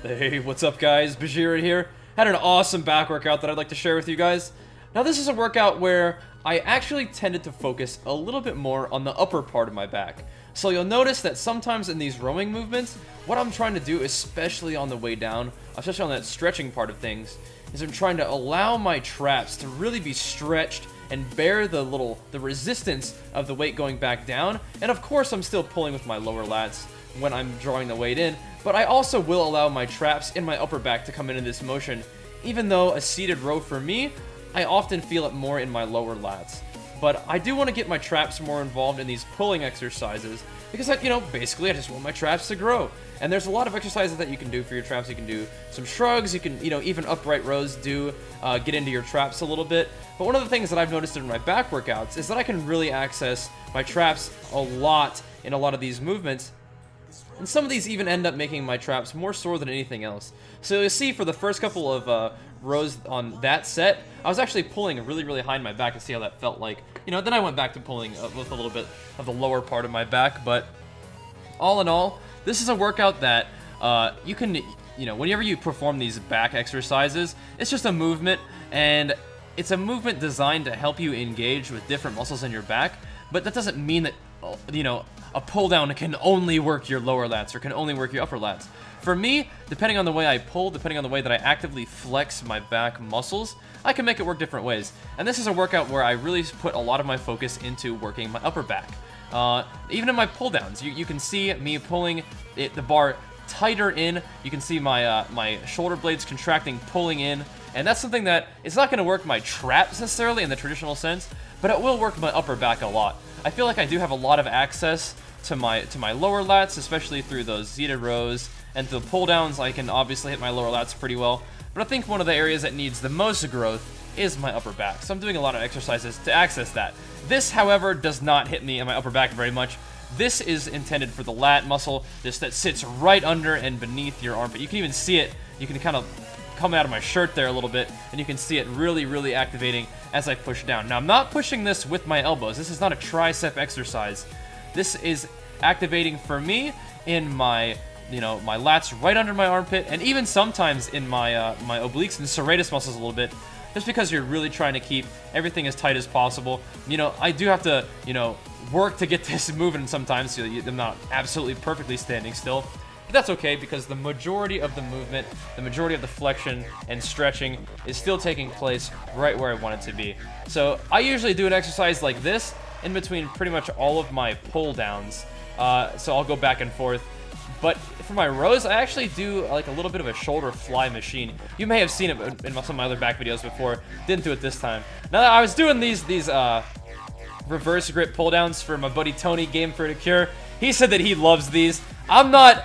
Hey, what's up guys? Bajheera here. Had an awesome back workout that I'd like to share with you guys. Now this is a workout where I actually tended to focus a little bit more on the upper part of my back. So you'll notice that sometimes in these rowing movements, what I'm trying to do, especially on the way down, especially on that stretching part of things, is I'm trying to allow my traps to really be stretched and bear the resistance of the weight going back down. And of course I'm still pulling with my lower lats when I'm drawing the weight in, but I also will allow my traps in my upper back to come into this motion. Even though a seated row for me, I often feel it more in my lower lats. But I do want to get my traps more involved in these pulling exercises because, basically I just want my traps to grow. And there's a lot of exercises that you can do for your traps. You can do some shrugs, you can, even upright rows do get into your traps a little bit. But one of the things that I've noticed in my back workouts is that I can really access my traps a lot in a lot of these movements. And some of these even end up making my traps more sore than anything else. So you'll see for the first couple of rows on that set, I was actually pulling really high in my back to see how that felt like. Then I went back to pulling with a little bit of the lower part of my back. But all in all, this is a workout that you can, whenever you perform these back exercises, it's just a movement, and it's a movement designed to help you engage with different muscles in your back. But that doesn't mean that, a pull down can only work your lower lats or can only work your upper lats. For me, depending on the way I pull, depending on the way that I actively flex my back muscles, I can make it work different ways. And this is a workout where I really put a lot of my focus into working my upper back. Even in my pull downs, you can see me pulling the bar tighter in. You can see my my shoulder blades contracting, pulling in. And that's something that it's not going to work my traps necessarily in the traditional sense, but it will work my upper back a lot. I feel like I do have a lot of access to my lower lats, especially through those seated rows, and the pull downs I can obviously hit my lower lats pretty well. But I think one of the areas that needs the most growth is my upper back. So I'm doing a lot of exercises to access that. This, however, does not hit me in my upper back very much. This is intended for the lat muscle, that sits right under and beneath your armpit. You can even see it. You can kind of come out of my shirt there a little bit, and you can see it really activating as I push down. Now, I'm not pushing this with my elbows. This is not a tricep exercise. This is activating for me in my, my lats right under my armpit, and even sometimes in my my obliques and serratus muscles a little bit, just because you're really trying to keep everything as tight as possible. I do have to, work to get this moving sometimes, so I'm not absolutely perfectly standing still. But that's okay, because the majority of the movement, the majority of the flexion and stretching is still taking place right where I want it to be. So I usually do an exercise like this in between pretty much all of my pull downs. So I'll go back and forth. But for my rows, I actually do like a little bit of a shoulder fly machine. You may have seen it in some of my other back videos before. Didn't do it this time. Now, I was doing these reverse grip pull downs for my buddy Tony, Game for the Cure. He said that he loves these. I'm not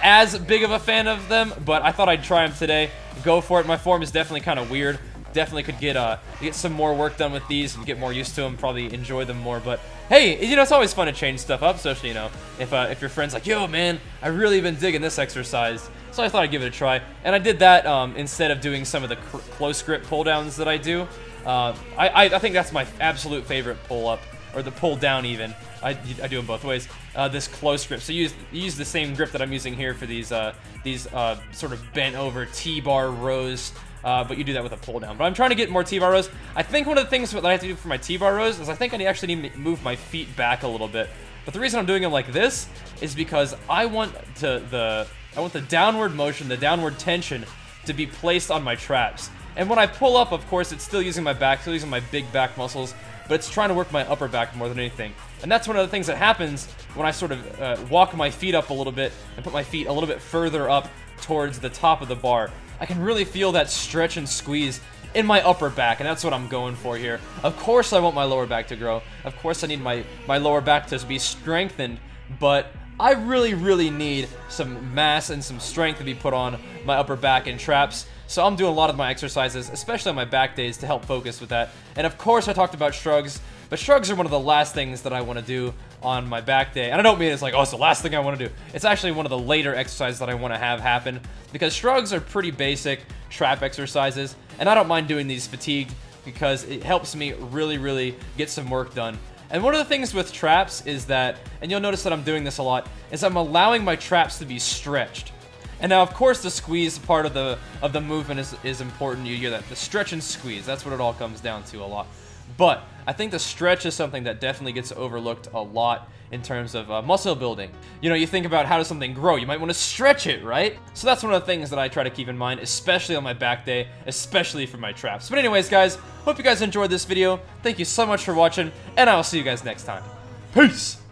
as big of a fan of them, but I thought I'd try them today. Go for it. My form is definitely kind of weird. Definitely could get some more work done with these and get more used to them. Probably enjoy them more. But hey, it's always fun to change stuff up, especially if your friend's like, yo man, I really been digging this exercise. So I thought I'd give it a try, and I did that instead of doing some of the close grip pull downs that I do. I think that's my absolute favorite pull up, or the pull down even. I do them both ways. This close grip. So you use the same grip that I'm using here for these sort of bent over T-bar rows. But you do that with a pull down. But I'm trying to get more T-bar rows. I think one of the things that I have to do for my T-bar rows is I think I actually need to move my feet back a little bit. But the reason I'm doing them like this is because I want the downward motion, the downward tension to be placed on my traps. And when I pull up, of course, it's still using my back, still using my big back muscles, but it's trying to work my upper back more than anything. And that's one of the things that happens when I sort of walk my feet up a little bit and put my feet a little bit further up towards the top of the bar. I can really feel that stretch and squeeze in my upper back, and that's what I'm going for here. Of course I want my lower back to grow. Of course I need my lower back to be strengthened, but I really need some mass and some strength to be put on my upper back and traps. So I'm doing a lot of my exercises, especially on my back days, to help focus with that. And of course I talked about shrugs, but shrugs are one of the last things that I want to do on my back day. And I don't mean it's like, oh, it's the last thing I want to do. It's actually one of the later exercises that I want to have happen, because shrugs are pretty basic trap exercises, and I don't mind doing these fatigued because it helps me really get some work done. And one of the things with traps is that, and you'll notice that I'm doing this a lot, is I'm allowing my traps to be stretched. And now, of course, the squeeze part of the movement is important. You hear that, the stretch and squeeze. That's what it all comes down to a lot. But I think the stretch is something that definitely gets overlooked a lot in terms of muscle building. You know, you think about how does something grow? You might want to stretch it, right? So that's one of the things that I try to keep in mind, especially on my back day, especially for my traps. But anyways, guys, hope you guys enjoyed this video. Thank you so much for watching, and I will see you guys next time. Peace!